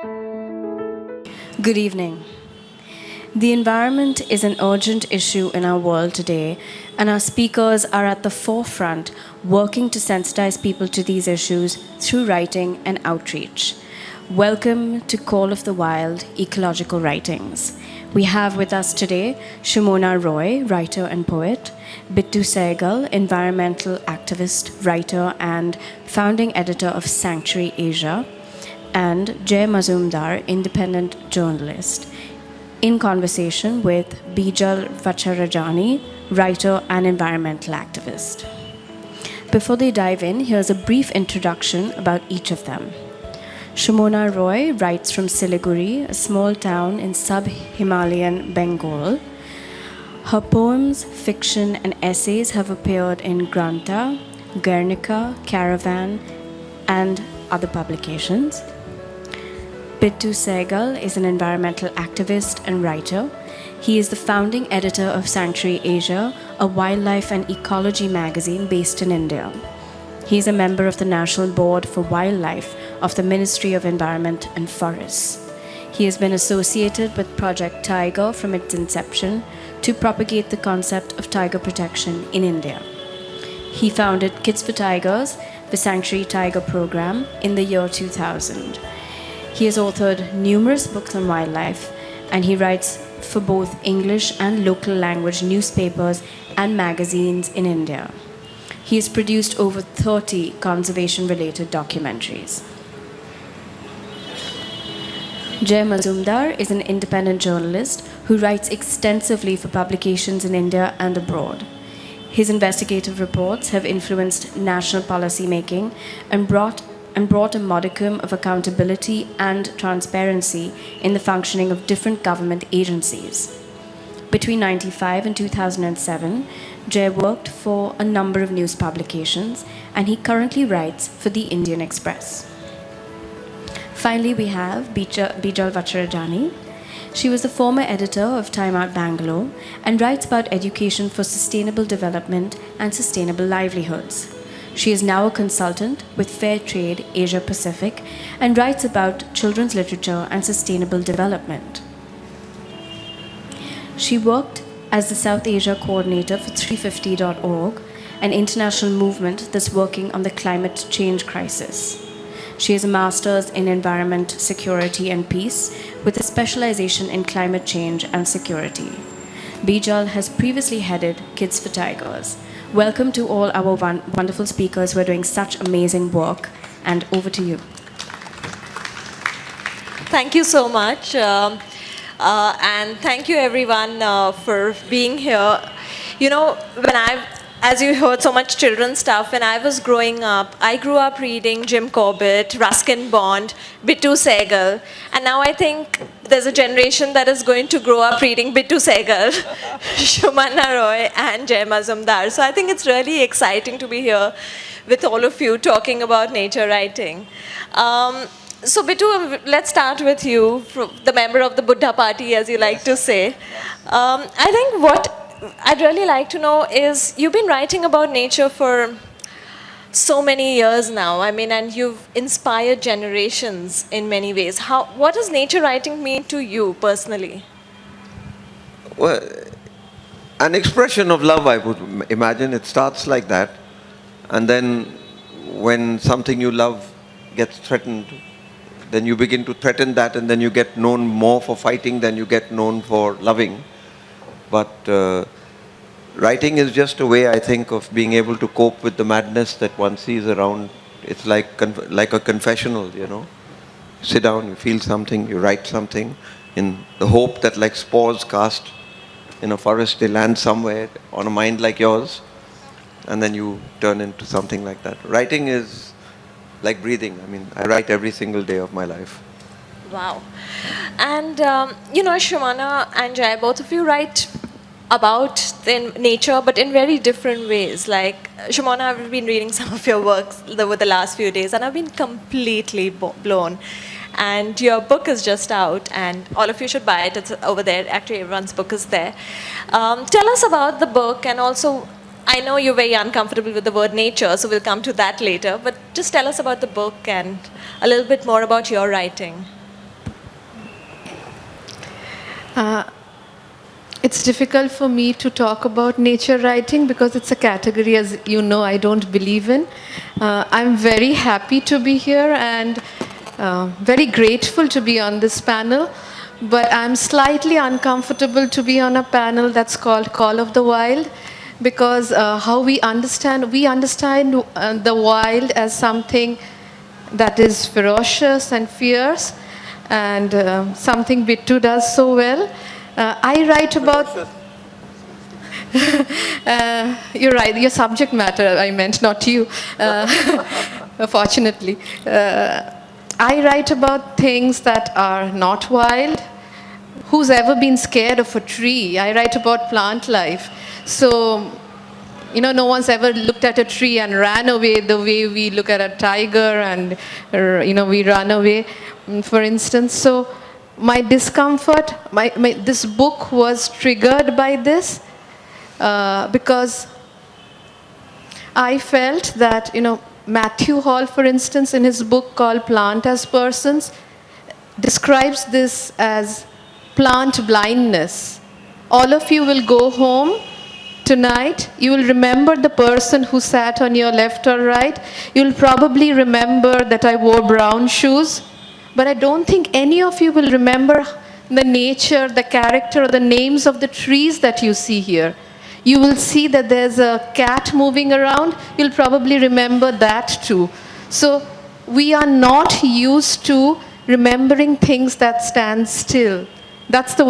Good evening. The environment is an urgent issue in our world today, and our speakers are at the forefront working to sensitize people to these issues through writing and outreach. Welcome to Call of the Wild Ecological Writings. We have with us today Sumana Roy, writer and poet, Bittu Sahgal, environmental activist, writer, and founding editor of Sanctuary Asia, and Mazoomdaar, independent journalist, in conversation with Bijal Vachharajani, writer and environmental activist. Before they dive in, here's a brief introduction about each of them. Sumana Roy writes from Siliguri, a small town in sub-Himalayan Bengal. Her poems, fiction, and essays have appeared in Granta, Guernica, Caravan, and other publications. Bittu Sahgal is an environmental activist and writer. He is the founding editor of Sanctuary Asia, a wildlife and ecology magazine based in India. He is a member of the National Board for Wildlife of the Ministry of Environment and Forests. He has been associated with Project Tiger from its inception to propagate the concept of tiger protection in India. He founded Kids for Tigers, the Sanctuary Tiger program, in the year 2000. He has authored numerous books on wildlife, and he writes for both English and local language newspapers and magazines in India. He has produced over 30 conservation-related documentaries. Mazoomdaar is an independent journalist who writes extensively for publications in India and abroad. His investigative reports have influenced national policy making and brought a modicum of accountability and transparency in the functioning of different government agencies. Between 1995 and 2007, Jay worked for a number of news publications, and he currently writes for the Indian Express. Finally, we have Bijal Vachharajani. She was the former editor of Time Out Bangalore and writes about education for sustainable development and sustainable livelihoods. She is now a consultant with Fair Trade Asia Pacific and writes about children's literature and sustainable development. She worked as the South Asia coordinator for 350.org, an international movement that's working on the climate change crisis. She has a master's in environment, security, and peace with a specialization in climate change and security. Bijal has previously headed Kids for Tigers. Welcome to all our wonderful speakers who are doing such amazing work, and over to you. Thank you so much. And thank you everyone for being here. You know, as you heard so much children's stuff, when I was growing up, I grew up reading Jim Corbett, Ruskin Bond, Bittu Sahgal, and now I think there's a generation that is going to grow up reading Bittu Sahgal, Sumana Roy, and Mazoomdaar. So I think it's really exciting to be here with all of you talking about nature writing. So Bittu, let's start with you, the member of the Buddha party, as you like to say. I think what I'd really like to know is, you've been writing about nature for so many years now. I mean, and you've inspired generations in many ways. What does nature writing mean to you personally? Well, an expression of love, I would imagine. It starts like that. And then when something you love gets threatened, then you begin to threaten that, and then you get known more for fighting than you get known for loving. But writing is just a way, I think, of being able to cope with the madness that one sees around. It's like a confessional, you know. You sit down, you feel something, you write something, in the hope that, like spores cast in a forest, they land somewhere on a mind like yours, and then you turn into something like that. Writing is like breathing. I mean, I write every single day of my life. Wow. And, you know, Sumana and Jai, both of you write about nature, but in very different ways. Like, Sumana, I've been reading some of your works over the last few days, and I've been completely blown. And your book is just out, and all of you should buy it. It's over there. Actually, everyone's book is there. Tell us about the book, and also, I know you're very uncomfortable with the word nature, so we'll come to that later. But just tell us about the book and a little bit more about your writing. Uh, it's difficult for me to talk about nature writing because it's a category, as you know, I don't believe in. I'm very happy to be here and very grateful to be on this panel, but I'm slightly uncomfortable to be on a panel that's called Call of the Wild, because how we understand the wild as something that is ferocious and fierce, and something Bittu does so well. I write about. You're right. Your subject matter, I meant, not you. Fortunately, I write about things that are not wild. Who's ever been scared of a tree? I write about plant life. So, no one's ever looked at a tree and ran away the way we look at a tiger and, we run away, for instance. So my discomfort, this book was triggered by this because I felt that, Matthew Hall, for instance, in his book called Plant as Persons, describes this as plant blindness. All of you will go home tonight. You will remember the person who sat on your left or right. You'll probably remember that I wore brown shoes. But I don't think any of you will remember the nature, the character, or the names of the trees that you see here. You will see that there's a cat moving around. You'll probably remember that too. So we are not used to remembering things that stand still. That's the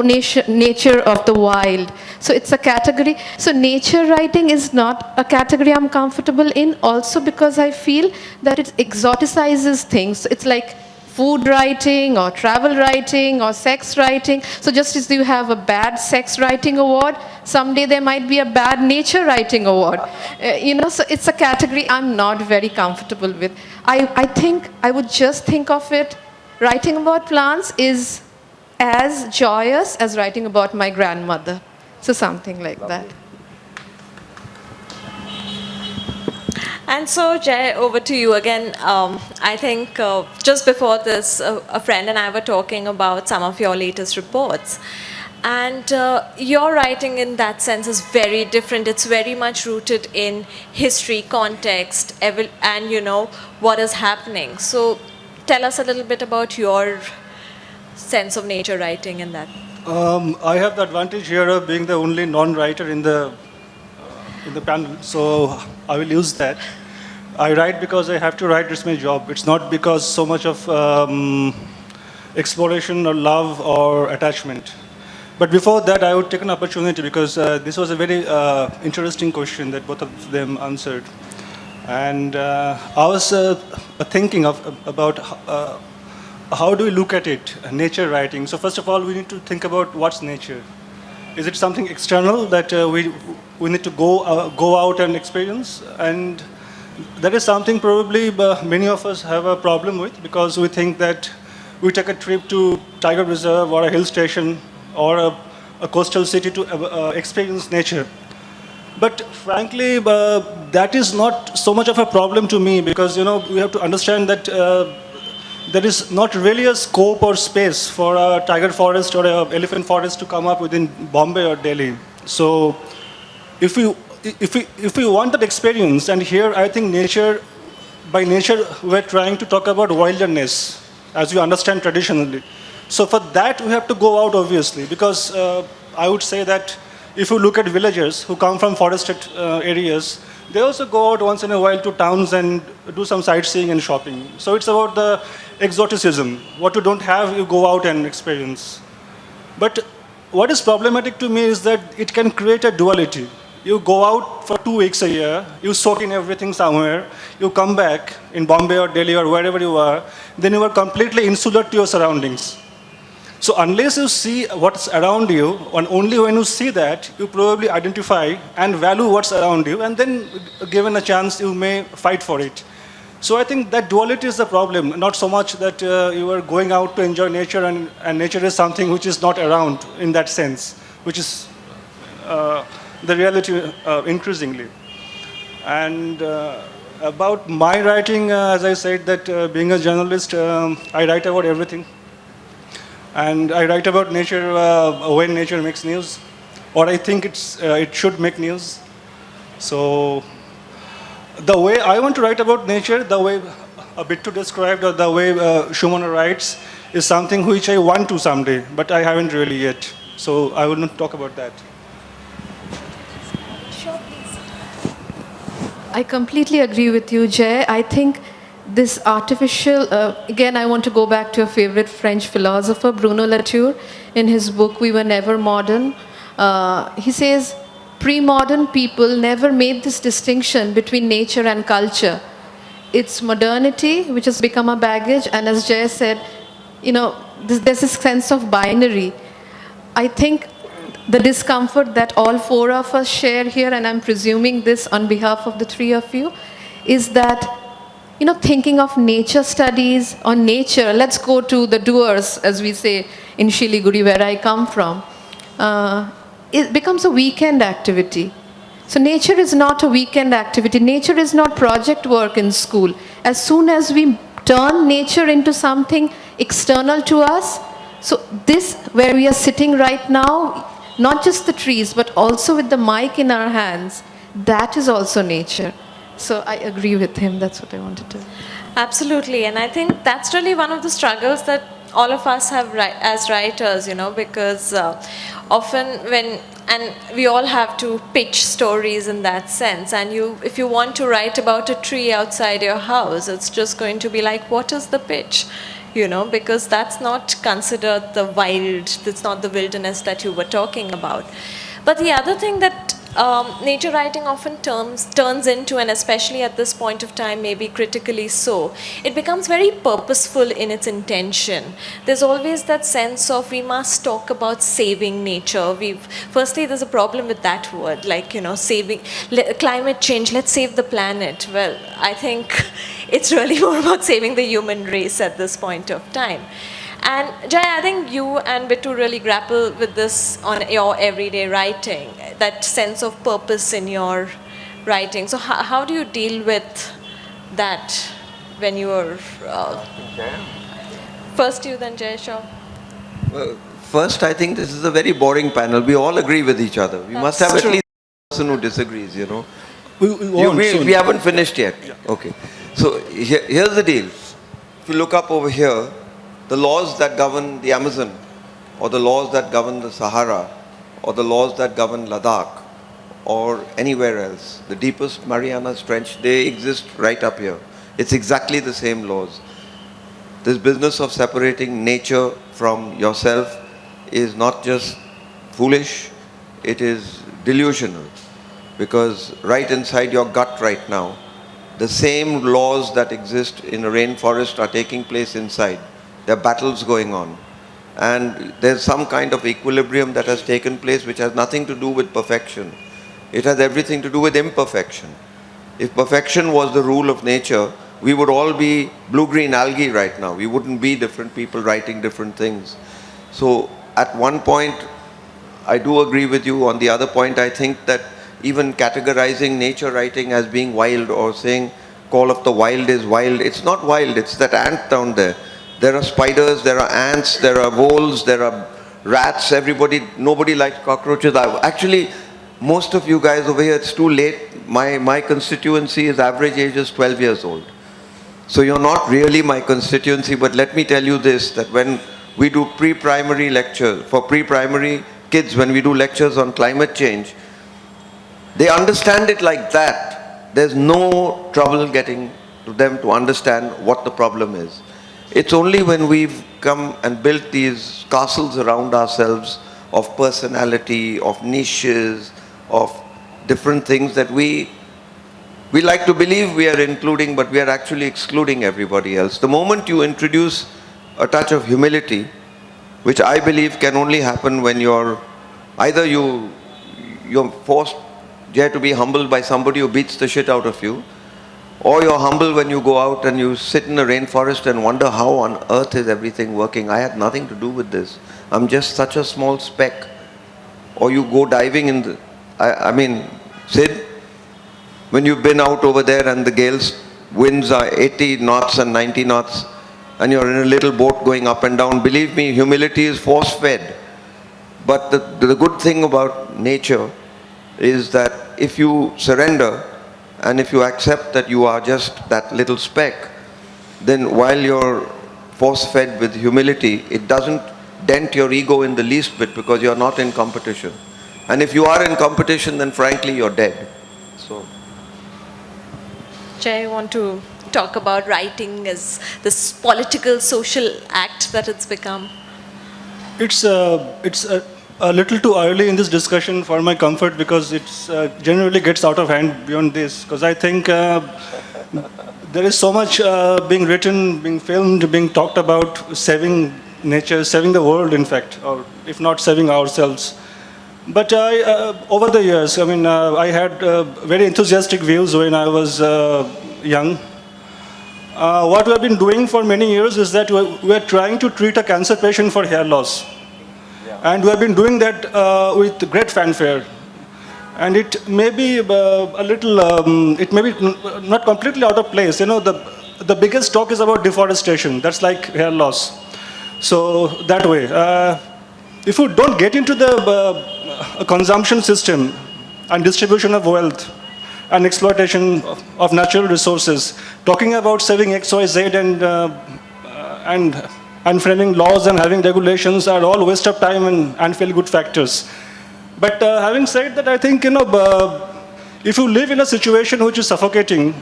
nature of the wild. So it's a category. So nature writing is not a category I'm comfortable in, also because I feel that it exoticizes things. It's like food writing or travel writing or sex writing. So just as you have a bad sex writing award, someday there might be a bad nature writing award. So it's a category I'm not very comfortable with. I think I would just think of it, writing about plants is as joyous as writing about my grandmother. So something like that. And so, Jay, over to you again. I think just before this, a friend and I were talking about some of your latest reports. And your writing in that sense is very different. It's very much rooted in history, context, and what is happening. So tell us a little bit about your sense of nature writing in that. I have the advantage here of being the only non-writer in the panel, so I will use that. I write because I have to write. It's my job. It's not because so much of exploration or love or attachment. But before that, I would take an opportunity because this was a very interesting question that both of them answered. And I was thinking about how do we look at it, nature writing. So first of all, we need to think about what's nature. Is it something external that we need to go out and experience? And that is something probably many of us have a problem with, because we think that we take a trip to Tiger Reserve or a hill station or a coastal city to experience nature. But frankly, that is not so much of a problem to me, because we have to understand that there is not really a scope or space for a tiger forest or an elephant forest to come up within Bombay or Delhi. So if we want that experience, and here I think by nature we're trying to talk about wilderness as we understand traditionally. So for that we have to go out, obviously, because I would say that if you look at villagers who come from forested areas, they also go out once in a while to towns and do some sightseeing and shopping. So it's about the exoticism. What you don't have, you go out and experience. But what is problematic to me is that it can create a duality. You go out for 2 weeks a year, you soak in everything somewhere, you come back in Bombay or Delhi or wherever you are, then you are completely insular to your surroundings. So unless you see what's around you, and only when you see that, you probably identify and value what's around you, and then given a chance, you may fight for it. So I think that duality is the problem, not so much that you are going out to enjoy nature, and nature is something which is not around in that sense, which is the reality increasingly. And about my writing, as I said, that being a journalist, I write about everything. And I write about nature when nature makes news, or I think it should make news. So the way I want to write about nature, the way Bittu described, or the way Sumana writes, is something which I want to someday, but I haven't really yet. So I will not talk about that. I completely agree with you, Jay. I think this artificial, again, I want to go back to a favorite French philosopher, Bruno Latour, in his book, We Were Never Modern. He says, pre-modern people never made this distinction between nature and culture. It's modernity, which has become a baggage, and as Jay said, there's this sense of binary. I think the discomfort that all four of us share here, and I'm presuming this on behalf of the three of you, is that, thinking of nature studies on nature, let's go to the doers, as we say in Shiliguri, where I come from, it becomes a weekend activity. So nature is not a weekend activity. Nature is not project work in school. As soon as we turn nature into something external to us, so this, where we are sitting right now, not just the trees, but also with the mic in our hands, that is also nature. So I agree with him. That's what I wanted to. Absolutely, and I think that's really one of the struggles that all of us have as writers, because often and we all have to pitch stories in that sense, and if you want to write about a tree outside your house, it's just going to be like, what is the pitch? Because that's not considered the wild, it's not the wilderness that you were talking about. But the other thing that nature writing often turns into, and especially at this point of time, maybe critically so, it becomes very purposeful in its intention. There's always that sense of we must talk about saving nature. Firstly, there's a problem with that word, like, saving climate change, let's save the planet. Well, I think it's really more about saving the human race at this point of time. And Jay, I think you and Bittu really grapple with this on your everyday writing, that sense of purpose in your writing. So how do you deal with that when you are... First you, then Jay, sure. Well, first, I think this is a very boring panel. We all agree with each other. We must have at least one person who disagrees, We haven't finished yet. Yeah. Okay. So here's the deal. If you look up over here, the laws that govern the Amazon, or the laws that govern the Sahara, or the laws that govern Ladakh, or anywhere else, the deepest Marianas Trench, they exist right up here. It's exactly the same laws. This business of separating nature from yourself is not just foolish, it is delusional. Because right inside your gut right now, the same laws that exist in a rainforest are taking place inside. There are battles going on. And there's some kind of equilibrium that has taken place which has nothing to do with perfection. It has everything to do with imperfection. If perfection was the rule of nature, we would all be blue-green algae right now. We wouldn't be different people writing different things. So at one point, I do agree with you. On the other point, I think that even categorizing nature writing as being wild, or saying Call of the Wild is wild, it's not wild, it's that ant down there. There are spiders, there are ants, there are voles, there are rats, nobody likes cockroaches. Actually, most of you guys over here, it's too late. My constituency is average age is 12 years old. So you're not really my constituency, but let me tell you this, that when we do pre-primary lectures, for pre-primary kids, when we do lectures on climate change, they understand it like that. There's no trouble getting to them to understand what the problem is. It's only when we've come and built these castles around ourselves of personality, of niches, of different things that we like to believe we are including, but we are actually excluding everybody else. The moment you introduce a touch of humility, which I believe can only happen when you're forced to be humbled by somebody who beats the shit out of you, or you're humble when you go out and you sit in a rainforest and wonder how on earth is everything working. I had nothing to do with this. I'm just such a small speck. Or you go diving in the... Sid, when you've been out over there and the winds are 80 knots and 90 knots, and you're in a little boat going up and down. Believe me, humility is force-fed. But the good thing about nature is that if you surrender and if you accept that you are just that little speck, then while you're force-fed with humility, it doesn't dent your ego in the least bit because you're not in competition. And if you are in competition, then frankly, you're dead. So. Jay, I want to talk about writing as this political, social act that it's become. It's a little too early in this discussion for my comfort because it generally gets out of hand beyond this. Because I think there is so much being written, being filmed, being talked about saving nature, saving the world, in fact, or if not saving ourselves. But over the years, I had very enthusiastic views when I was young. What we have been doing for many years is that we are trying to treat a cancer patient for hair loss. And we have been doing that with great fanfare. And it may be a little, it may be not completely out of place. The biggest talk is about deforestation. That's like hair loss. So that way. If you don't get into the consumption system and distribution of wealth and exploitation of natural resources, talking about saving X, Y, Z and framing laws and having regulations are all waste of time and feel-good factors. But having said that, I think, if you live in a situation which is suffocating,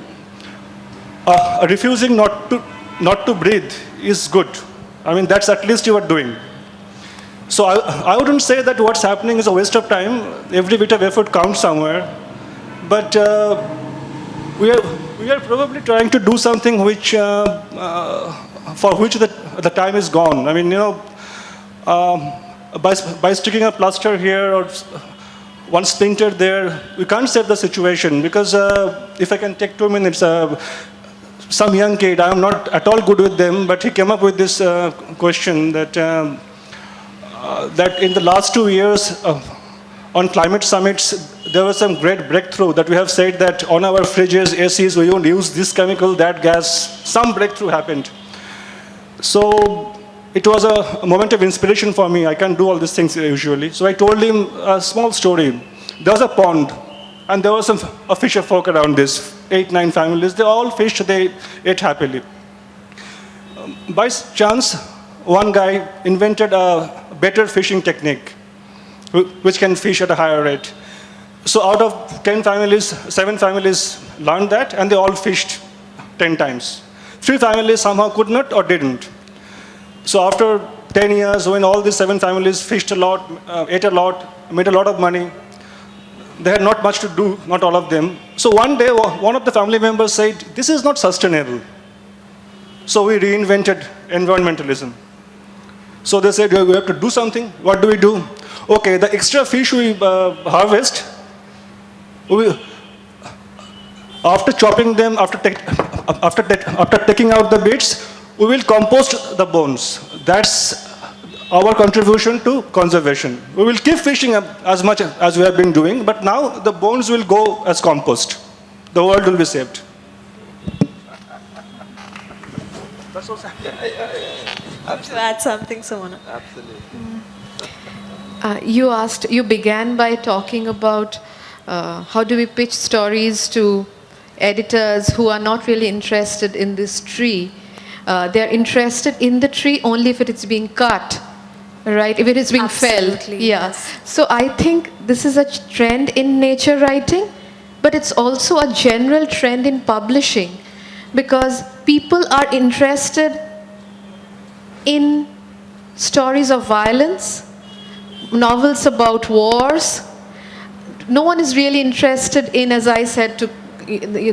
refusing not to breathe is good. That's at least you are doing. So I wouldn't say that what's happening is a waste of time. Every bit of effort counts somewhere. But we are probably trying to do something which, for which the time is gone. By sticking a plaster here or one splinter there, we can't save the situation. Because if I can take 2 minutes, some young kid, I am not at all good with them, but he came up with this question that in the last 2 years on climate summits, there was some great breakthrough that we have said that on our fridges, ACs, we don't use this chemical, that gas. Some breakthrough happened. So it was a moment of inspiration for me. I can't do all these things usually. So I told him a small story. There was a pond, and there was a fisher folk around this, 8, 9 families. They all fished, they ate happily. By chance, one guy invented a better fishing technique, which can fish at a higher rate. So out of 10 families, 7 families learned that, and they all fished 10 times. 3 families somehow could not or didn't. So after 10 years, when all these 7 families fished a lot, ate a lot, made a lot of money, they had not much to do, not all of them. So one day, one of the family members said, this is not sustainable. So we reinvented environmentalism. So they said, we have to do something. What do we do? Okay, the extra fish we harvest, after chopping them, after taking out the bits, we will compost the bones. That's our contribution to conservation. We will keep fishing as much as we have been doing, but now the bones will go as compost. The world will be saved. That's what's happening. To add something, Sumana. Absolutely. You began by talking about how do we pitch stories to editors who are not really interested in this tree. They're interested in the tree only if it is being cut, right? If it is being felled. Yeah. Yes. So I think this is a trend in nature writing, but it's also a general trend in publishing, because people are interested in stories of violence, novels about wars. No one is really interested in, as I said, to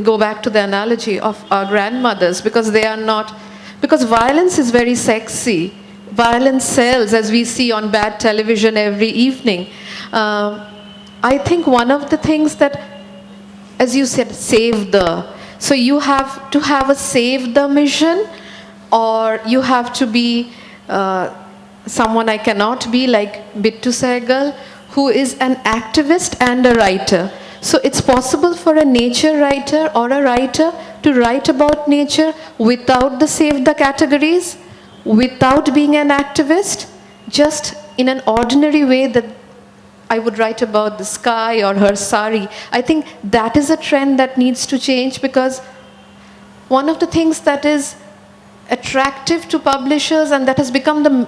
go back to the analogy of our grandmothers, because they are not, because violence is very sexy. Violence sells, as we see on bad television every evening. I think one of the things that, as you said, save the, so you have to have a save the mission, or you have to be someone I cannot be, like Bittu Sahgal, who is an activist and a writer. So it's possible for a nature writer or a writer to write about nature without the save the categories, without being an activist, just in an ordinary way that I would write about the sky or her sari. I think that is a trend that needs to change, because one of the things that is attractive to publishers and that has become the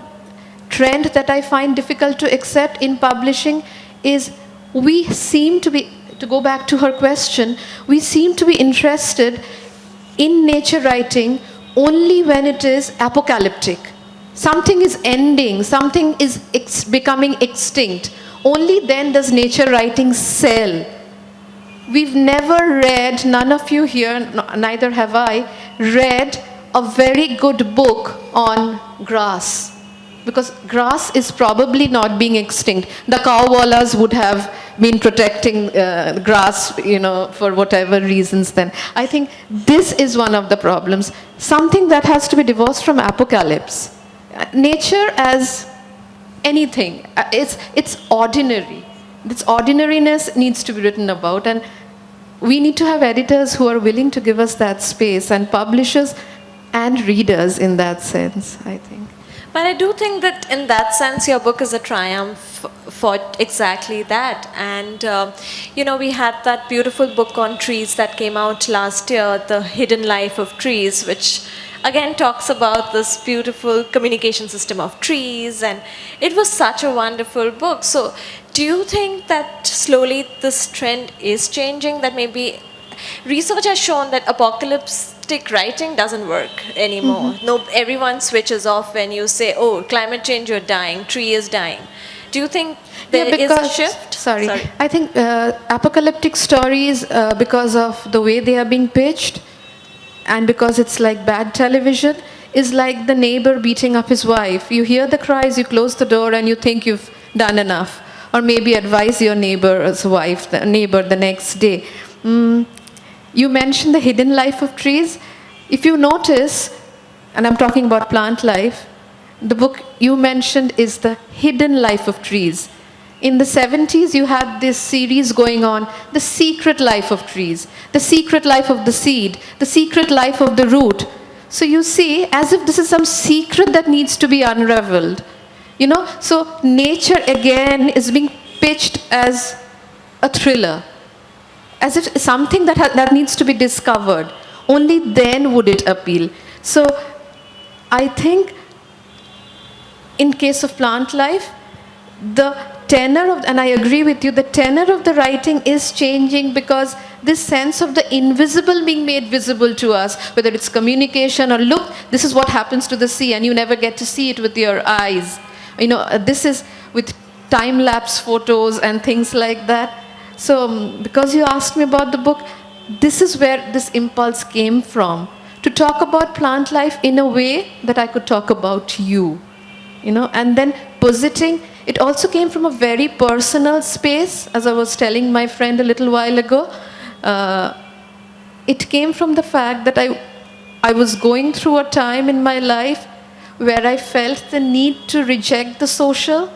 trend that I find difficult to accept in publishing is we seem to be, to go back to her question, we seem to be interested in nature writing only when it is apocalyptic. Something is ending, something is becoming extinct. Only then does nature writing sell. We've never read, none of you here, neither have I, read a very good book on grass. Because grass is probably not being extinct. The cowwallas would have been protecting grass, for whatever reasons then. I think this is one of the problems. Something that has to be divorced from apocalypse. Nature as anything, it's ordinary. This ordinariness needs to be written about, and we need to have editors who are willing to give us that space, and publishers and readers in that sense, I think. But I do think that in that sense, your book is a triumph for exactly that. And, we had that beautiful book on trees that came out last year, The Hidden Life of Trees, which again talks about this beautiful communication system of trees. And it was such a wonderful book. So do you think that slowly this trend is changing, that maybe research has shown that apocalyptic writing doesn't work anymore? No, everyone switches off when you say, oh, climate change, you're dying, tree is dying. Do you think there is a shift? Sorry. I think apocalyptic stories, because of the way they are being pitched, and because it's like bad television, is like the neighbor beating up his wife. You hear the cries, you close the door, and you think you've done enough. Or maybe advise your neighbor's wife, the neighbor, the next day. You mentioned the hidden life of trees. If you notice, and I'm talking about plant life, the book you mentioned is The Hidden Life of Trees. In the 70s, you had this series going on, The Secret Life of Trees, The Secret Life of the Seed, The Secret Life of the Root. So you see, as if this is some secret that needs to be unraveled. So nature again is being pitched as a thriller, as if something that needs to be discovered. Only then would it appeal. So I think in case of plant life, the tenor of, and I agree with you, the tenor of the writing is changing, because this sense of the invisible being made visible to us, whether it's communication or look, this is what happens to the sea, and you never get to see it with your eyes. This is with time-lapse photos and things like that. So because you asked me about the book, this is where this impulse came from, to talk about plant life in a way that I could talk about you, and then positing. It also came from a very personal space, as I was telling my friend a little while ago. It came from the fact that I was going through a time in my life where I felt the need to reject the social,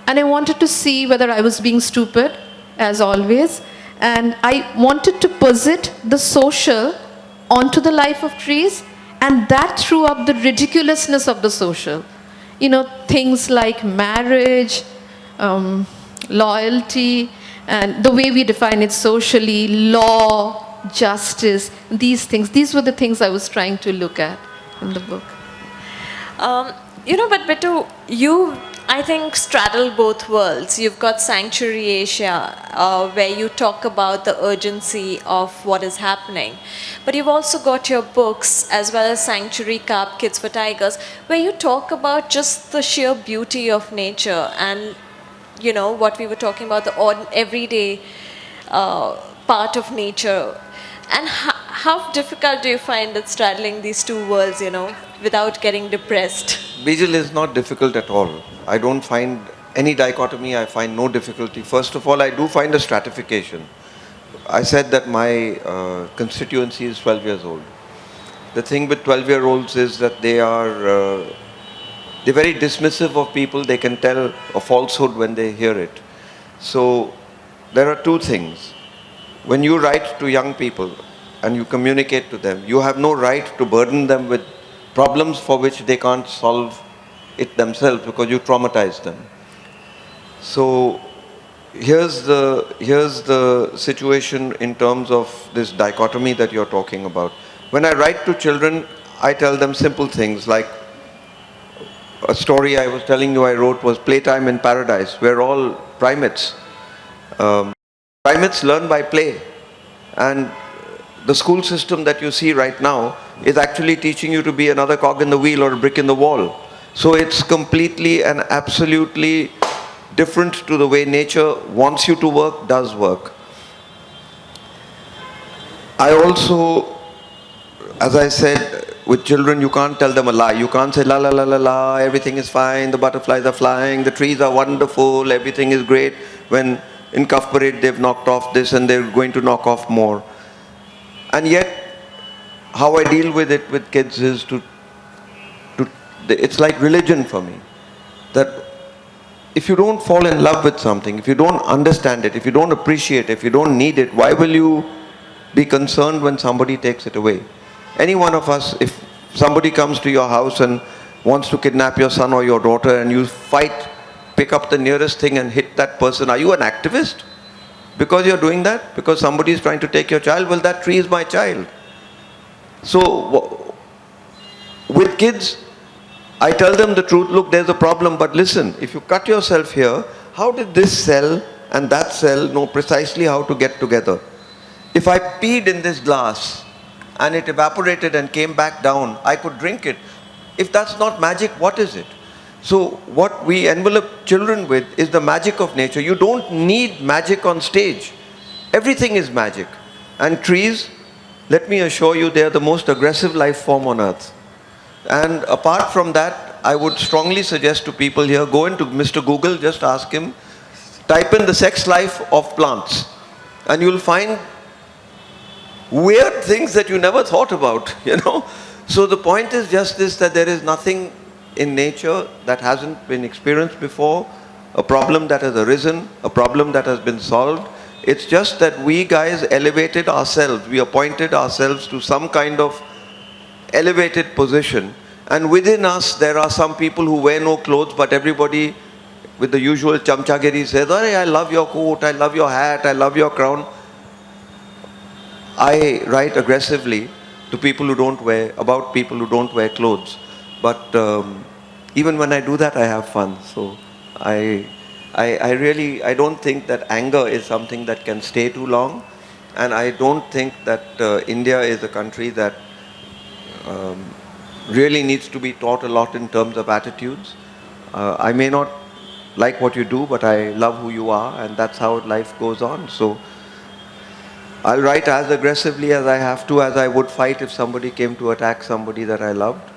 and I wanted to see whether I was being stupid, as always, and I wanted to posit the social onto the life of trees, and that threw up the ridiculousness of the social. Things like marriage, loyalty, and the way we define it socially, law, justice, these things. These were the things I was trying to look at in the book. But Bittu, you, I think, straddle both worlds. You've got Sanctuary Asia, where you talk about the urgency of what is happening. But you've also got your books, as well as Sanctuary Cup, Kids for Tigers, where you talk about just the sheer beauty of nature and, what we were talking about, the everyday part of nature. And how difficult do you find it straddling these two worlds, without getting depressed? Bijal is not difficult at all. I don't find any dichotomy, I find no difficulty. First of all, I do find a stratification. I said that my constituency is 12 years old. The thing with 12-year-olds is that they're very dismissive of people. They can tell a falsehood when they hear it. So there are two things. when you write to young people and you communicate to them, you have no right to burden them with problems for which they can't solve it themselves because you traumatize them. So here's the situation in terms of this dichotomy that you're talking about. When I write to children, I tell them simple things like a story I was telling you I wrote was Playtime in Paradise. We're all primates. Primates learn by play. And the school system that you see right now is actually teaching you to be another cog in the wheel or a brick in the wall. So it's completely and absolutely different to the way nature wants you to work, does work. I also, as I said, with children you can't tell them a lie. You can't say la la la la la, everything is fine, the butterflies are flying, the trees are wonderful, everything is great, when in Kaf Parade they've knocked off this and they're going to knock off more. And yet, how I deal with it with kids is it's like religion for me. That if you don't fall in love with something, if you don't understand it, if you don't appreciate it, if you don't need it, why will you be concerned when somebody takes it away? Any one of us, if somebody comes to your house and wants to kidnap your son or your daughter and you fight, pick up the nearest thing and hit that person, are you an activist? Because you're doing that? Because somebody is trying to take your child? Well, that tree is my child. So, with kids, I tell them the truth, look, there's a problem, but listen, if you cut yourself here, how did this cell and that cell know precisely how to get together? If I peed in this glass and it evaporated and came back down, I could drink it. If that's not magic, what is it? So what we envelop children with is the magic of nature. You don't need magic on stage. Everything is magic. And trees, let me assure you, they are the most aggressive life form on earth. And apart from that, I would strongly suggest to people here, go into Mr. Google, just ask him, type in the sex life of plants, and you'll find weird things that you never thought about, you know. So the point is just this, that there is nothing in nature that hasn't been experienced before, a problem that has arisen, a problem that has been solved. It's just that we guys elevated ourselves, we appointed ourselves to some kind of elevated position, and within us there are some people who wear no clothes, but everybody with the usual chamchagiri says, "Hey, I love your coat, I love your hat, I love your crown." I write aggressively to people who don't wear, about people who don't wear clothes, but even when I do that, I have fun. So I don't think that anger is something that can stay too long, and I don't think that India is a country that really needs to be taught a lot in terms of attitudes. I may not like what you do, but I love who you are, and that's how life goes on. So I'll write as aggressively as I have to, as I would fight if somebody came to attack somebody that I loved.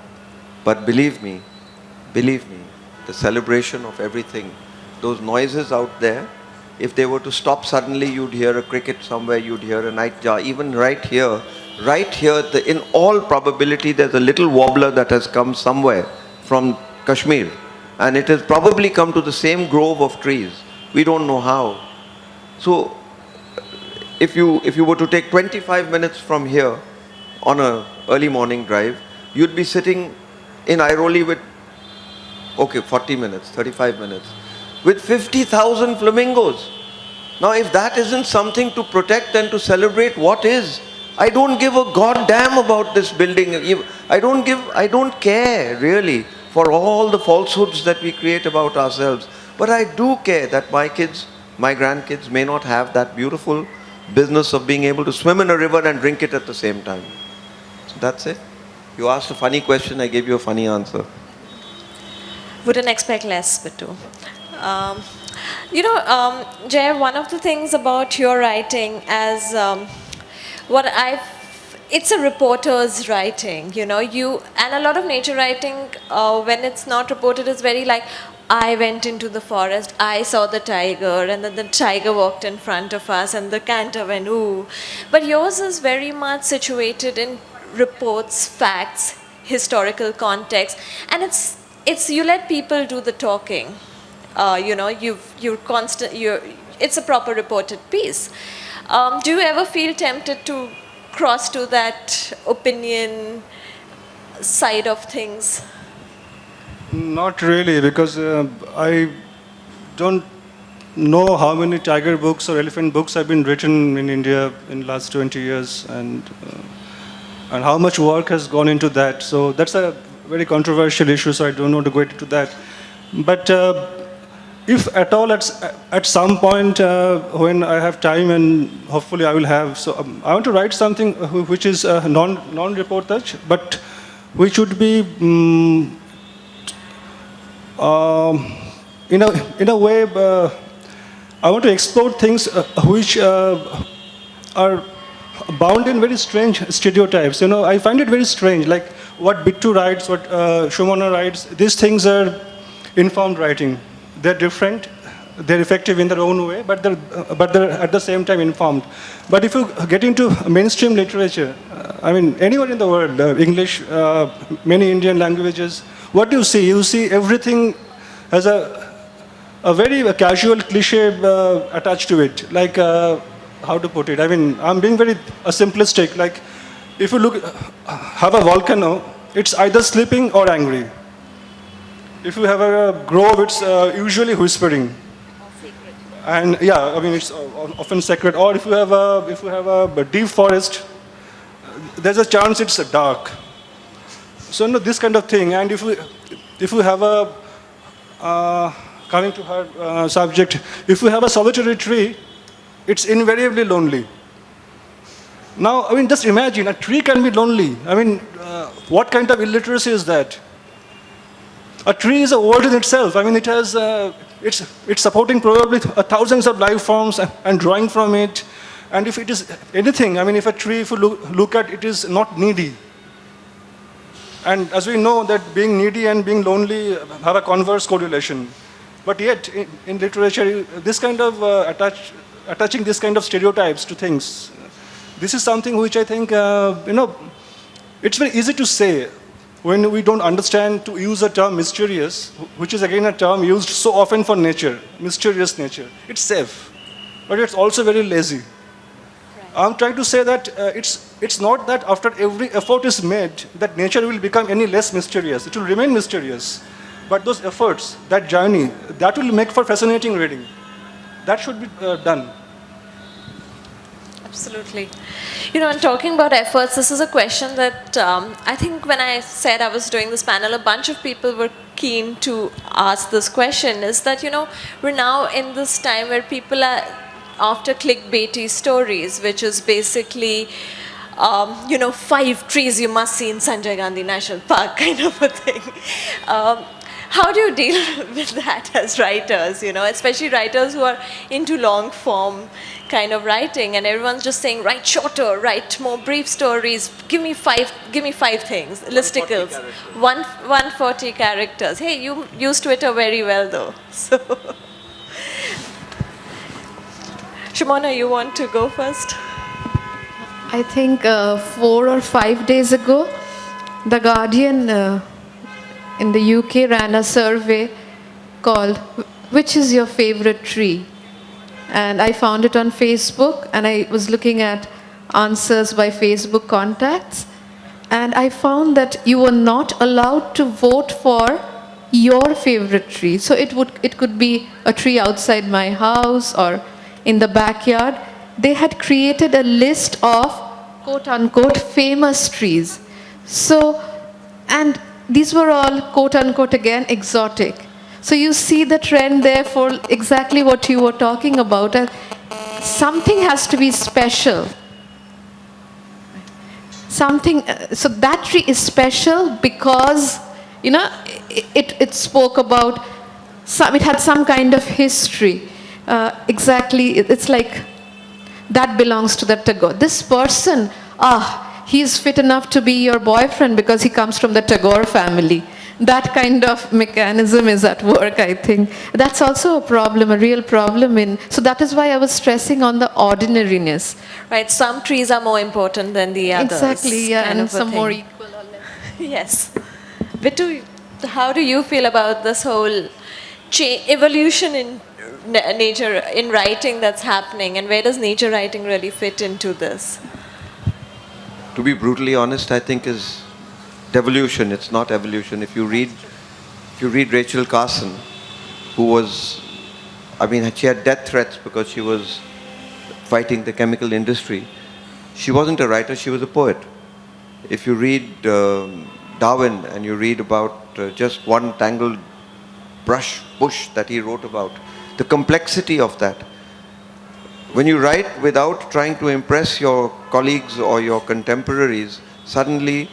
But believe me, the celebration of everything, those noises out there, if they were to stop suddenly, you'd hear a cricket somewhere, you'd hear a nightjar. Even right here, in all probability, there's a little warbler that has come somewhere from Kashmir. And it has probably come to the same grove of trees. We don't know how. So, if you were to take 25 minutes from here on an early morning drive, you'd be sitting in Airoli with, 40 minutes, 35 minutes, with 50,000 flamingos. Now, if that isn't something to protect and to celebrate, what is? I don't give a goddamn about this building. I don't care really for all the falsehoods that we create about ourselves. But I do care that my kids, my grandkids may not have that beautiful business of being able to swim in a river and drink it at the same time. So that's it. You asked a funny question, I gave you a funny answer. Wouldn't expect less, Bittu. Jay, one of the things about your writing as it's a reporter's writing, and a lot of nature writing, when it's not reported, is very like, I went into the forest, I saw the tiger, and then the tiger walked in front of us, and the canter went, ooh. But yours is very much situated in reports, facts, historical context, and it's you let people do the talking. It's a proper reported piece. Do you ever feel tempted to cross to that opinion side of things? Not really, because I don't know how many tiger books or elephant books have been written in India in the last 20 years, and how much work has gone into that. So that's a very controversial issue, so I don't want to go into that. But if at all, at some point when I have time, and hopefully I will have, so I want to write something which is non-reportage, but which would be in a way, I want to explore things which are bound in very strange stereotypes. I find it very strange, like what Bittu writes, what Sumana writes. These things are informed writing. They're different. They're effective in their own way, but they're at the same time informed. But if you get into mainstream literature, I mean, anywhere in the world, English, many Indian languages, what do you see? You see everything as a very casual cliche attached to it. Like, how to put it? I mean, I'm being very simplistic. Like, if you have a volcano, it's either sleeping or angry. If you have a grove, it's usually whispering. And yeah, I mean, it's often sacred. Or if you have a deep forest, there's a chance it's dark. So this kind of thing. And if you have coming to her subject, if you have a solitary tree, it's invariably lonely. Now, I mean, just imagine, a tree can be lonely. I mean, what kind of illiteracy is that? A tree is a world in itself. I mean, it has, it's supporting probably thousands of life forms and drawing from it. And if it is anything, I mean, if a tree, if you look at it, is not needy. And as we know that being needy and being lonely have a converse correlation. But yet, in literature, this kind of attaching this kind of stereotypes to things, this is something which I think, it's very easy to say when we don't understand to use a term mysterious, which is again a term used so often for nature, mysterious nature. It's safe, but it's also very lazy. I'm trying to say that it's not that after every effort is made that nature will become any less mysterious. It will remain mysterious. But those efforts, that journey, that will make for fascinating reading. That should be done. Absolutely. And talking about efforts, this is a question that I think when I said I was doing this panel, a bunch of people were keen to ask this question, is that, we're now in this time where people are after clickbaity stories, which is basically, 5 trees you must see in Sanjay Gandhi National Park kind of a thing. How do you deal with that as writers, especially writers who are into long form kind of writing, and everyone's just saying, write shorter, write more brief stories, give me five things, listicles, 140 characters. Hey, you use Twitter very well though. So, Sumana, you want to go first? I think 4 or 5 days ago, The Guardian in the UK ran a survey called "Which is your favorite tree?" And I found it on Facebook, and I was looking at answers by Facebook contacts, and I found that you were not allowed to vote for your favorite tree. So it could be a tree outside my house or in the backyard. They had created a list of quote unquote famous trees. So, and these were all quote unquote again exotic. So you see the trend there for exactly what you were talking about. Something has to be special. So that tree is special because, it spoke about, it had some kind of history. Exactly, it's like, that belongs to the Tagore. This person, he's fit enough to be your boyfriend because he comes from the Tagore family. That kind of mechanism is at work, I think. That's also a problem, a real problem. So that is why I was stressing on the ordinariness. Right, some trees are more important than the others. Exactly, yeah, and some more equal or less. Yes. Bittu, how do you feel about this whole evolution in nature, in writing that's happening, and where does nature writing really fit into this? To be brutally honest, I think is devolution. It's not evolution. If you read Rachel Carson, who was, I mean, she had death threats because she was fighting the chemical industry. She wasn't a writer, she was a poet. If you read Darwin and you read about just one tangled bush that he wrote about, the complexity of that. When you write without trying to impress your colleagues or your contemporaries, suddenly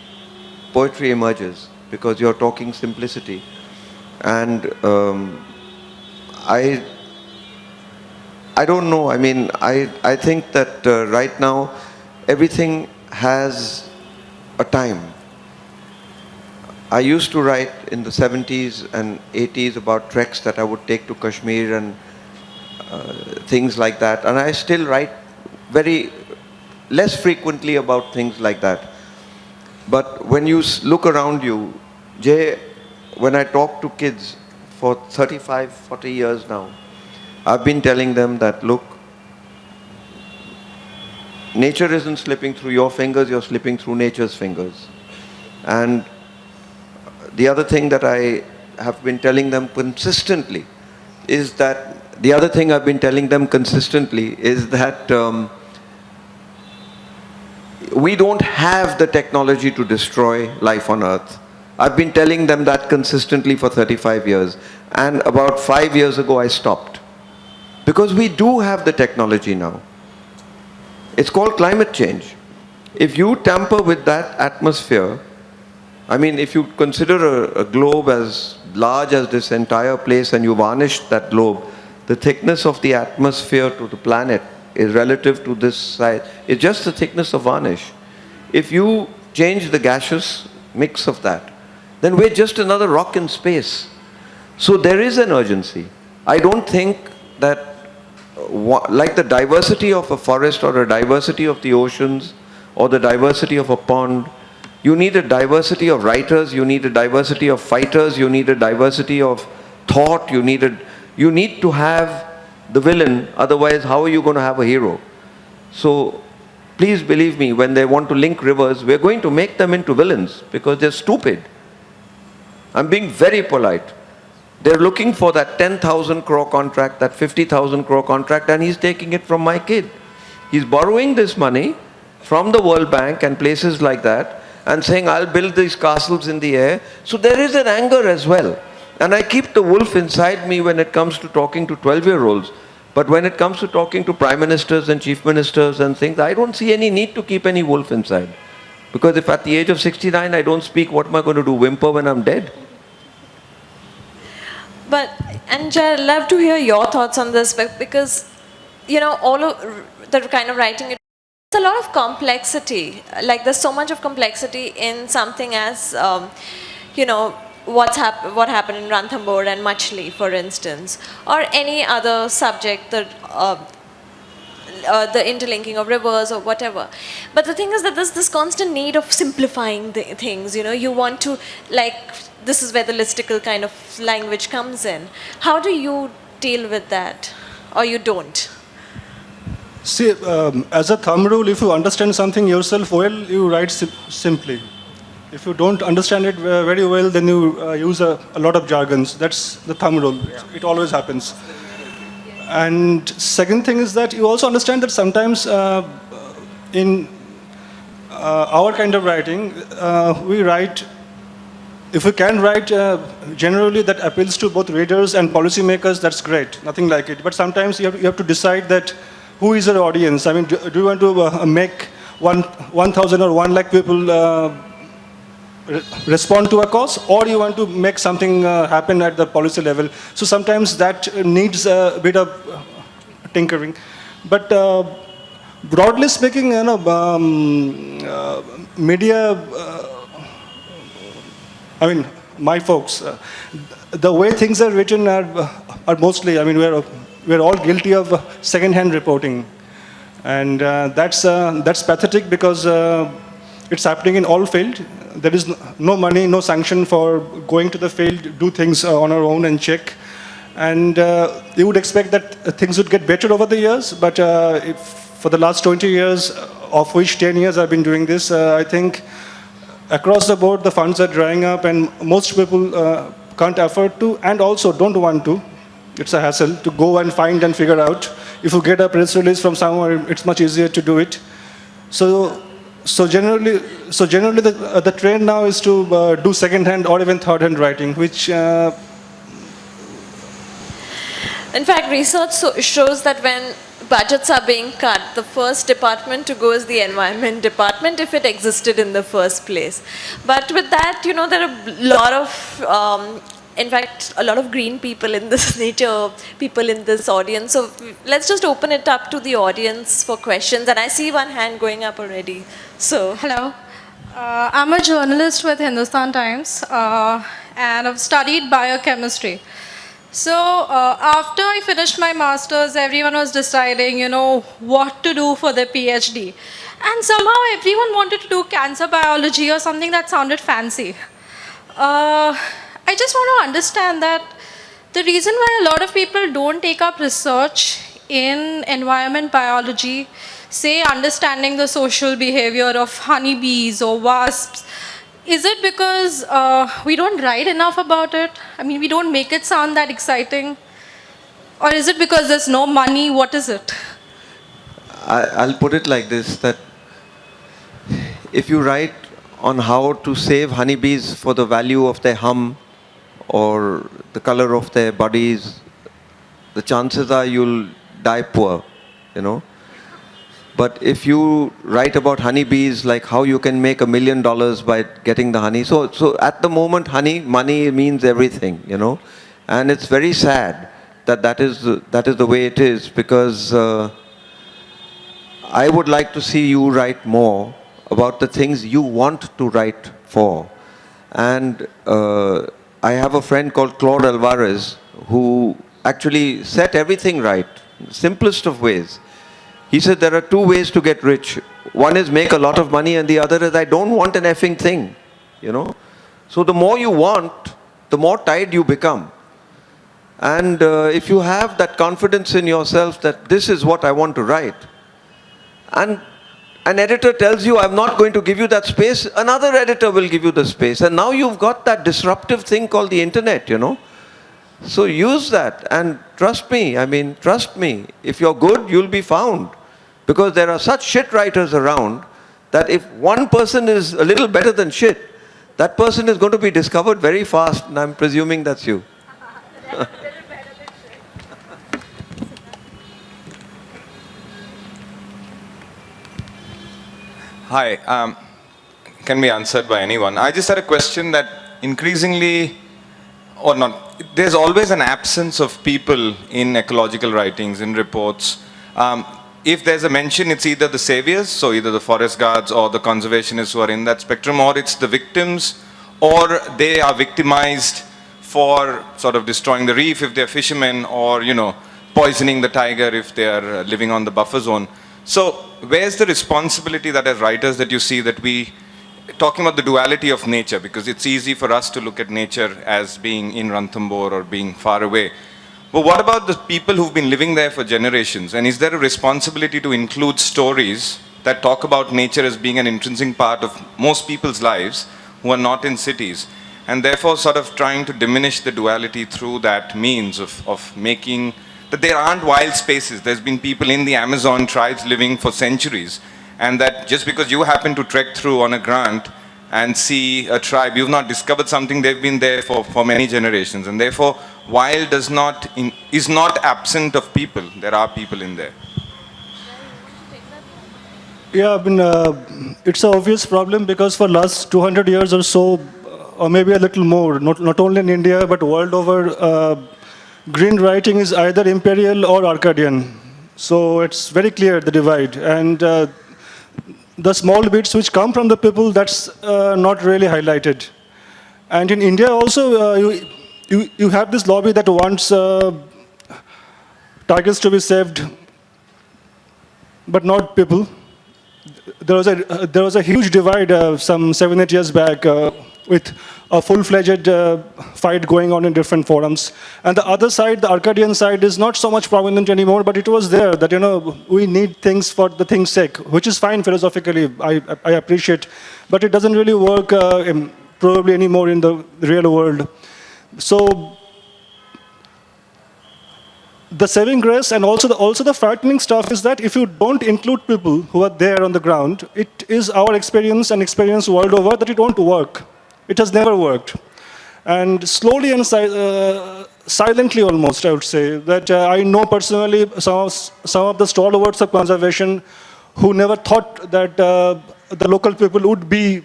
poetry emerges because you're talking simplicity. And I don't know. I mean, I think that right now everything has a time. I used to write in the 70s and 80s about treks that I would take to Kashmir and things like that. And I still write very less frequently about things like that. But when you look around you, Jay, when I talk to kids for 35, 40 years now, I've been telling them that, look, nature isn't slipping through your fingers, you're slipping through nature's fingers. And the other thing that I have been telling them consistently is that, we don't have the technology to destroy life on Earth. I've been telling them that consistently for 35 years. And about 5 years ago, I stopped. Because we do have the technology now. It's called climate change. If you tamper with that atmosphere, I mean, if you consider a globe as large as this entire place and you varnish that globe, the thickness of the atmosphere to the planet is relative to this size. It's just the thickness of varnish. If you change the gaseous mix of that, then we're just another rock in space. So there is an urgency. I don't think that like the diversity of a forest or a diversity of the oceans or the diversity of a pond, you need a diversity of writers, you need a diversity of fighters, you need a diversity of thought, you need to have the villain, otherwise how are you going to have a hero? So please believe me, when they want to link rivers, we're going to make them into villains because they're stupid. I'm being very polite. They're looking for that 10,000 crore contract, that 50,000 crore contract, and he's taking it from my kid. He's borrowing this money from the World Bank and places like that and saying, I'll build these castles in the air. So there is an anger as well. And I keep the wolf inside me when it comes to talking to 12-year-olds. But when it comes to talking to prime ministers and chief ministers and things, I don't see any need to keep any wolf inside. Because if at the age of 69 I don't speak, what am I going to do? Whimper when I'm dead? But, and Jay, I'd love to hear your thoughts on this because, you know, all of the kind of writing, it's a lot of complexity. Like there's so much of complexity in something as, you know, what happened in Ranthambore and Machli, for instance, or any other subject, the interlinking of rivers or whatever. But the thing is that there's this constant need of simplifying the things, you know, you want to, like, this is where the listicle kind of language comes in. How do you deal with that? Or you don't? See, as a thumb rule, if you understand something yourself well, you write simply. If you don't understand it very well, then you use a lot of jargons. That's the thumb rule. Yeah. It always happens. And second thing is that you also understand that sometimes in our kind of writing, we write, if we can write generally that appeals to both readers and policymakers, that's great, nothing like it. But sometimes you have to decide that who is our audience. I mean, do you want to make 1,000 or 1 lakh people respond to a cause, or you want to make something happen at the policy level? So sometimes that needs a bit of tinkering. But broadly speaking, you know, media, I mean, my folks, the way things are written are mostly, I mean, we're all guilty of second-hand reporting. And that's pathetic because it's happening in all fields. There is no money, no sanction for going to the field, do things on our own and check. And you would expect that things would get better over the years, but if for the last 20 years, of which 10 years I've been doing this, I think across the board the funds are drying up and most people can't afford to and also don't want to. It's a hassle to go and find and figure out. If you get a press release from somewhere, it's much easier to do it. So generally the trend now is to do second-hand or even third-hand writing, which In fact, research shows that when budgets are being cut, the first department to go is the environment department if it existed in the first place. But with that, you know, there are a lot of, in fact, a lot of green people in this nature, people in this audience. So let's just open it up to the audience for questions. And I see one hand going up already. So, hello. I'm a journalist with Hindustan Times and I've studied biochemistry. So after I finished my master's, everyone was deciding, you know, what to do for their PhD. And somehow everyone wanted to do cancer biology or something that sounded fancy. I just want to understand that the reason why a lot of people don't take up research in environment biology, say understanding the social behavior of honeybees or wasps, is it because we don't write enough about it? I mean, we don't make it sound that exciting? Or is it because there's no money? What is it? I'll put it like this, that if you write on how to save honeybees for the value of their hum or the color of their bodies, the chances are you'll die poor, you know. But if you write about honeybees, like how you can make $1 million by getting the honey. So at the moment, money means everything, you know. And it's very sad that that is the way it is, because I would like to see you write more about the things you want to write for. And I have a friend called Claude Alvarez who actually set everything right, simplest of ways. He said there are two ways to get rich. One is make a lot of money and the other is I don't want an effing thing, you know. So the more you want, the more tired you become. And if you have that confidence in yourself that this is what I want to write, and an editor tells you I'm not going to give you that space, another editor will give you the space. And now you've got that disruptive thing called the internet, you know. So use that and trust me, if you're good, you'll be found. Because there are such shit writers around that if one person is a little better than shit, that person is going to be discovered very fast, and I'm presuming that's you. Hi, can be answered by anyone. I just had a question that increasingly, or not, there's always an absence of people in ecological writings, in reports. If there's a mention, it's either the saviors, so either the forest guards or the conservationists who are in that spectrum, or it's the victims, or they are victimized for sort of destroying the reef if they're fishermen, or, you know, poisoning the tiger if they are living on the buffer zone. So where's the responsibility that as writers that you see that we, talking about the duality of nature, because it's easy for us to look at nature as being in Ranthambore or being far away. But what about the people who've been living there for generations? And is there a responsibility to include stories that talk about nature as being an intrinsic part of most people's lives who are not in cities? And therefore sort of trying to diminish the duality through that means of making that there aren't wild spaces. There's been people in the Amazon tribes living for centuries. And that just because you happen to trek through on a grant and see a tribe, you've not discovered something, they've been there for many generations. And therefore, wild is not absent of people. There are people in there. Yeah, I mean, it's an obvious problem because for last 200 years or so, or maybe a little more, not only in India, but world over, green writing is either imperial or Arcadian. So it's very clear, the divide. And the small bits which come from the people, that's not really highlighted. And in India also, you have this lobby that wants tigers to be saved, but not people. There was a huge divide some 7-8 years back. with a full-fledged fight going on in different forums. And the other side, the Arcadian side, is not so much prominent anymore, but it was there that, we need things for the thing's sake, which is fine philosophically, I appreciate, but it doesn't really work probably anymore in the real world. So the saving grace and also the frightening stuff is that if you don't include people who are there on the ground, it is our experience and experience world over that it won't work. It has never worked. And slowly and silently almost, I would say, that I know personally some of the stalwarts of conservation who never thought that the local people would be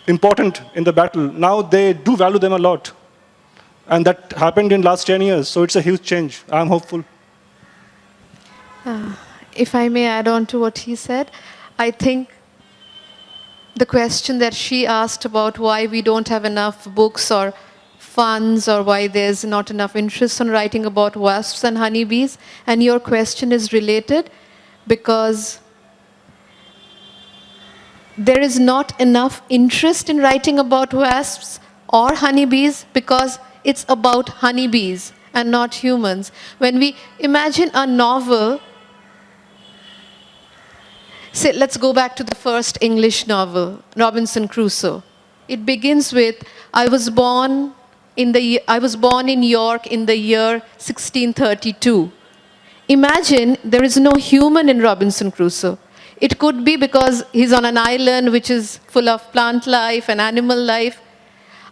important in the battle. Now they do value them a lot. And that happened in last 10 years, so it's a huge change. I'm hopeful. If I may add on to what he said, I think the question that she asked about why we don't have enough books or funds or why there's not enough interest in writing about wasps and honeybees, and your question is related because there is not enough interest in writing about wasps or honeybees because it's about honeybees and not humans. When we imagine a novel, say, let's go back to the first English novel, Robinson Crusoe. It begins with, I was born in York in the year 1632. Imagine there is no human in Robinson Crusoe. It could be because he's on an island which is full of plant life and animal life.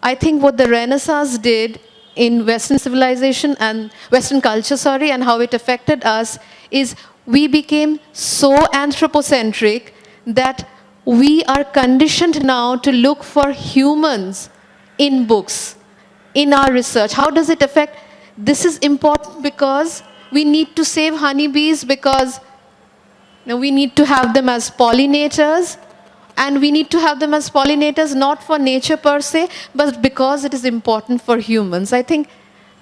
I think what the Renaissance did in Western civilization and Western culture, and how it affected us is we became so anthropocentric that we are conditioned now to look for humans in books, in our research. How does it affect? This is important because we need to save honeybees because we need to have them as pollinators, and we need to have them as pollinators not for nature per se, but because it is important for humans. I think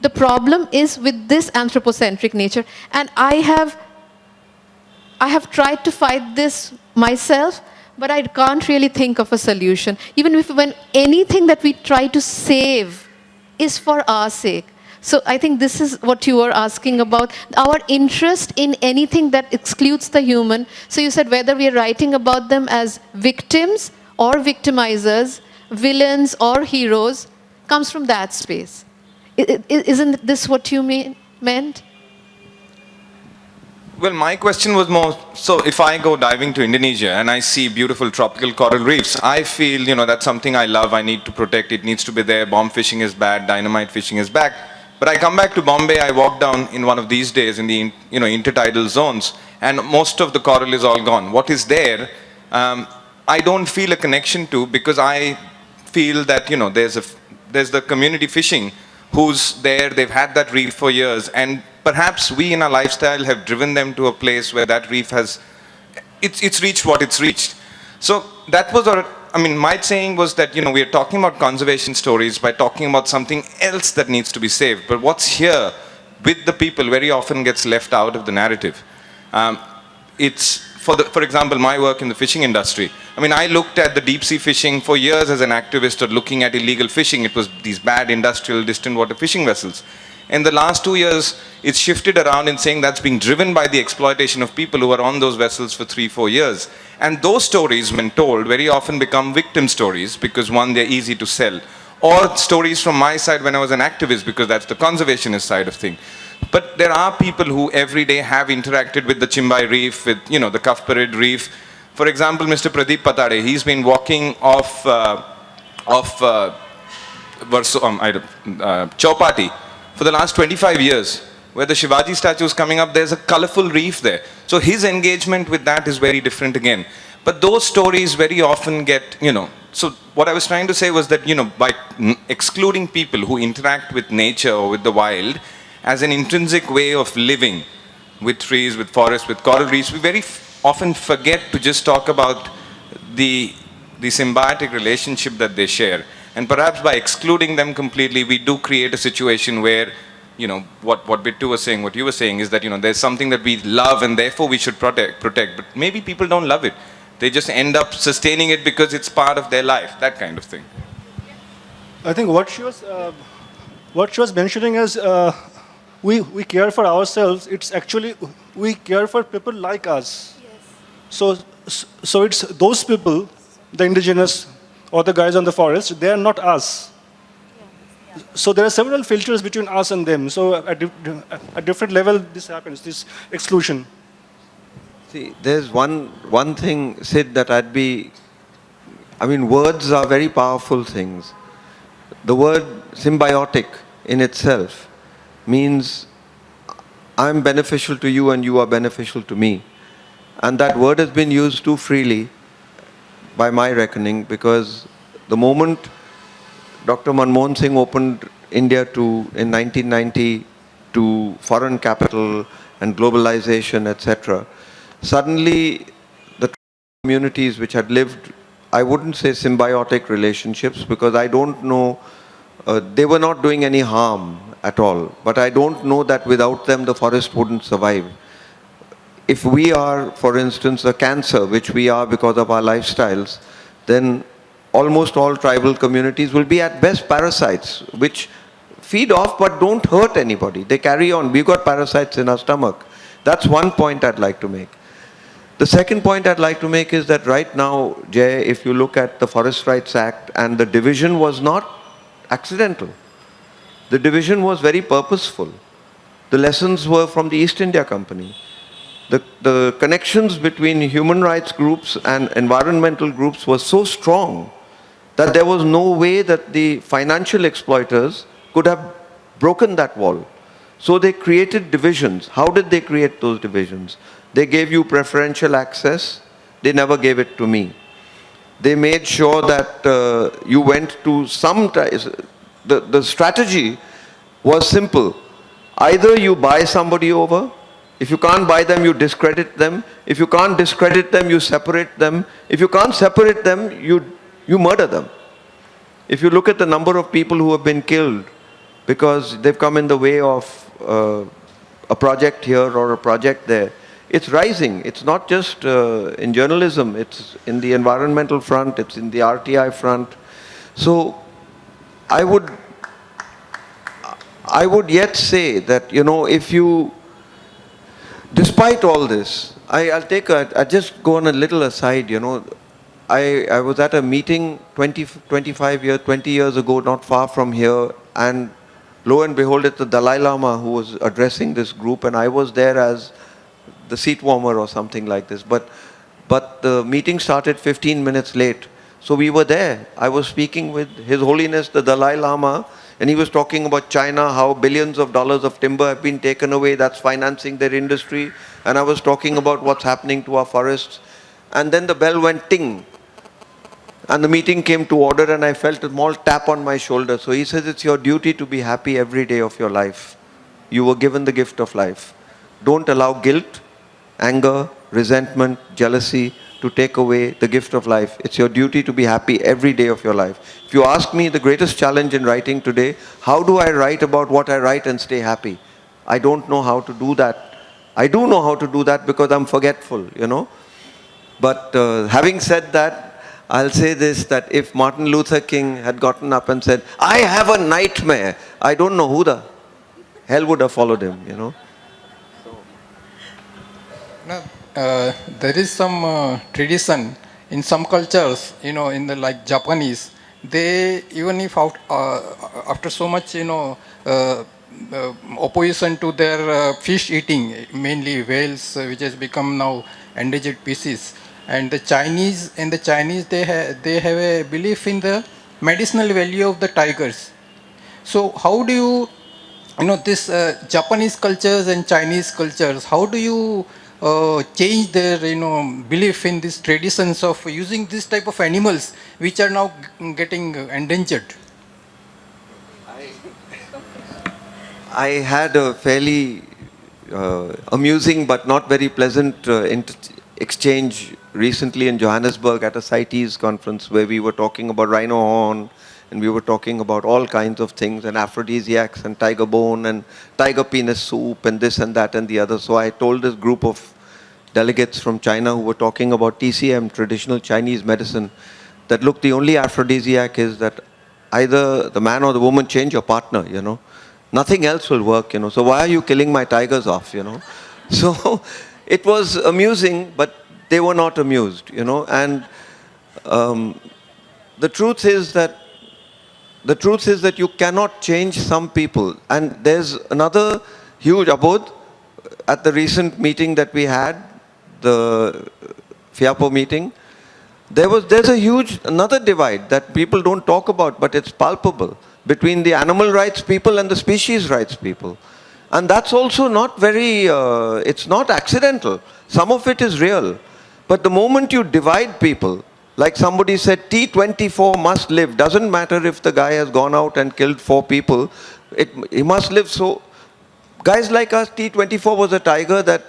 the problem is with this anthropocentric nature, and I have tried to fight this myself, but I can't really think of a solution. Even when anything that we try to save is for our sake. So I think this is what you were asking about, our interest in anything that excludes the human. So you said whether we are writing about them as victims or victimizers, villains or heroes, comes from that space. Isn't this what you meant? Well, my question was more, so if I go diving to Indonesia and I see beautiful tropical coral reefs, I feel, that's something I love, I need to protect, it needs to be there, bomb fishing is bad, dynamite fishing is bad. But I come back to Bombay, I walk down in one of these days in the intertidal zones, and most of the coral is all gone. What is there, I don't feel a connection to, because I feel that there's the community fishing who's there, they've had that reef for years, and perhaps we in our lifestyle have driven them to a place where that reef has, it's reached what it's reached. So that was my saying was that, we are talking about conservation stories by talking about something else that needs to be saved. But what's here with the people very often gets left out of the narrative. It's, for example, my work in the fishing industry. I looked at the deep sea fishing for years as an activist or looking at illegal fishing. It was these bad industrial distant water fishing vessels. In the last 2 years, it's shifted around in saying that's being driven by the exploitation of people who are on those vessels for 3-4 years. And those stories, when told, very often become victim stories because, one, they're easy to sell. Or stories from my side when I was an activist, because that's the conservationist side of things. But there are people who every day have interacted with the Chimbai Reef, with the Kafparid Reef. For example, Mr. Pradeep Patade, he's been walking off Chowpatty for the last 25 years, where the Shivaji statue is coming up, there's a colorful reef there. So his engagement with that is very different again. But those stories very often get, so what I was trying to say was that, by excluding people who interact with nature or with the wild as an intrinsic way of living with trees, with forests, with coral reefs, we very often forget to just talk about the symbiotic relationship that they share. And perhaps by excluding them completely, we do create a situation where, what Bittu was saying, what you were saying is that, there's something that we love and therefore we should protect. But maybe people don't love it. They just end up sustaining it because it's part of their life, that kind of thing. I think what she was mentioning is we care for ourselves. It's actually we care for people like us. So, so it's those people, the indigenous or the guys on the forest, they are not us. So there are several filters between us and them. So at different level, this happens, this exclusion. See, there's one thing, Sid, that I mean, words are very powerful things. The word symbiotic in itself means I'm beneficial to you and you are beneficial to me. And that word has been used too freely, by my reckoning, because the moment Dr. Manmohan Singh opened India in 1990 to foreign capital and globalization, etc., suddenly the communities which had lived, I wouldn't say symbiotic relationships, because I don't know, they were not doing any harm at all. But I don't know that without them the forest wouldn't survive. If we are, for instance, a cancer, which we are because of our lifestyles, then almost all tribal communities will be at best parasites, which feed off but don't hurt anybody. They carry on. We've got parasites in our stomach. That's one point I'd like to make. The second point I'd like to make is that right now, Jay, if you look at the Forest Rights Act, and the division was not accidental. The division was very purposeful. The lessons were from the East India Company. The connections between human rights groups and environmental groups were so strong that there was no way that the financial exploiters could have broken that wall. So they created divisions. How did they create those divisions? They gave you preferential access. They never gave it to me. They made sure that you went to the strategy was simple. Either you buy somebody over. If you can't buy them, you discredit them. If you can't discredit them, you separate them. If you can't separate them, you murder them. If you look at the number of people who have been killed because they've come in the way of a project here or a project there, it's rising. It's not just in journalism, it's in the environmental front, it's in the RTI front. So I would yet say that, if you, despite all this, I just go on a little aside, I was at a meeting 20 years ago, not far from here, and lo and behold, it's the Dalai Lama who was addressing this group, and I was there as the seat warmer or something like this. But the meeting started 15 minutes late. So we were there. I was speaking with His Holiness the Dalai Lama, and he was talking about China, how billions of dollars of timber have been taken away, that's financing their industry. And I was talking about what's happening to our forests. And then the bell went ting. And the meeting came to order, and I felt a small tap on my shoulder. So he says, it's your duty to be happy every day of your life. You were given the gift of life. Don't allow guilt, anger, resentment, jealousy to take away the gift of life. It's your duty to be happy every day of your life. If you ask me the greatest challenge in writing today, how do I write about what I write and stay happy? I don't know how to do that. I do know how to do that because I'm forgetful, But having said that, I'll say this, that if Martin Luther King had gotten up and said, I have a nightmare, I don't know who the hell would have followed him, No, there is some tradition in some cultures, in the like Japanese, they even if after so much, opposition to their fish eating, mainly whales, which has become now endangered species, and the Chinese they have a belief in the medicinal value of the tigers. So how do you, this Japanese cultures and Chinese cultures, how do you change their belief in these traditions of using this type of animals which are now getting endangered? I had a fairly amusing but not very pleasant exchange recently in Johannesburg at a CITES conference where we were talking about rhino horn, and we were talking about all kinds of things, and aphrodisiacs, and tiger bone, and tiger penis soup, and this and that and the other. So I told this group of delegates from China who were talking about TCM, traditional Chinese medicine, that look, the only aphrodisiac is that either the man or the woman change your partner, you know. Nothing else will work, you know. So why are you killing my tigers off, you know? So it was amusing, but they were not amused, you know. And the truth is that you cannot change some people. And there's another huge abode at the recent meeting that we had, the FIAPO meeting. There's a huge another divide that people don't talk about, but it's palpable between the animal rights people and the species rights people. And that's also not very, it's not accidental. Some of it is real. But the moment you divide people, like somebody said, T24 must live. Doesn't matter if the guy has gone out and killed 4 people. He must live. So guys like us, T24 was a tiger that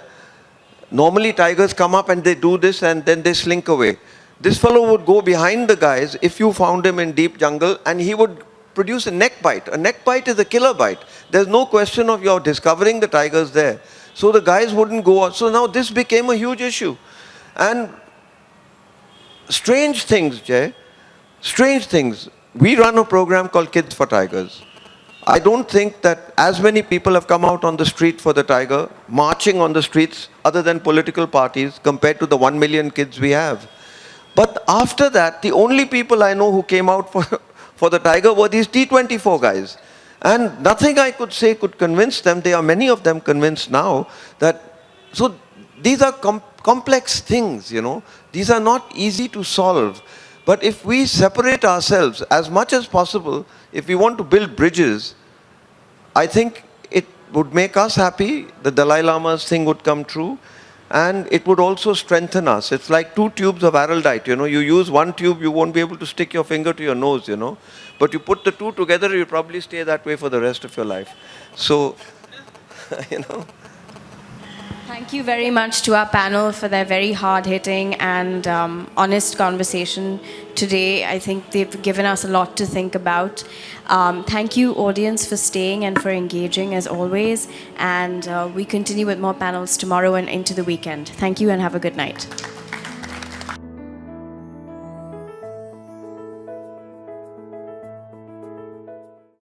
normally tigers come up and they do this and then they slink away. This fellow would go behind the guys if you found him in deep jungle, and he would produce a neck bite. A neck bite is a killer bite. There's no question of your discovering the tigers there. So the guys wouldn't go out. So now this became a huge issue. And strange things, Jay, strange things. We run a program called Kids for Tigers. I don't think that as many people have come out on the street for the tiger, marching on the streets, other than political parties, compared to the 1 million kids we have. But after that, the only people I know who came out for the tiger were these T24 guys. And nothing I could say could convince them. There are many of them convinced now that, so these are complex things, you know. These are not easy to solve. But if we separate ourselves as much as possible, if we want to build bridges, I think it would make us happy. The Dalai Lama's thing would come true. And it would also strengthen us. It's like 2 tubes of araldite, you know. You use 1 tube, you won't be able to stick your finger to your nose, you know. But you put the 2 together, you'll probably stay that way for the rest of your life. So, you know. Thank you very much to our panel for their very hard-hitting and honest conversation today. I think they've given us a lot to think about. Thank you, audience, for staying and for engaging, as always. And we continue with more panels tomorrow and into the weekend. Thank you and have a good night.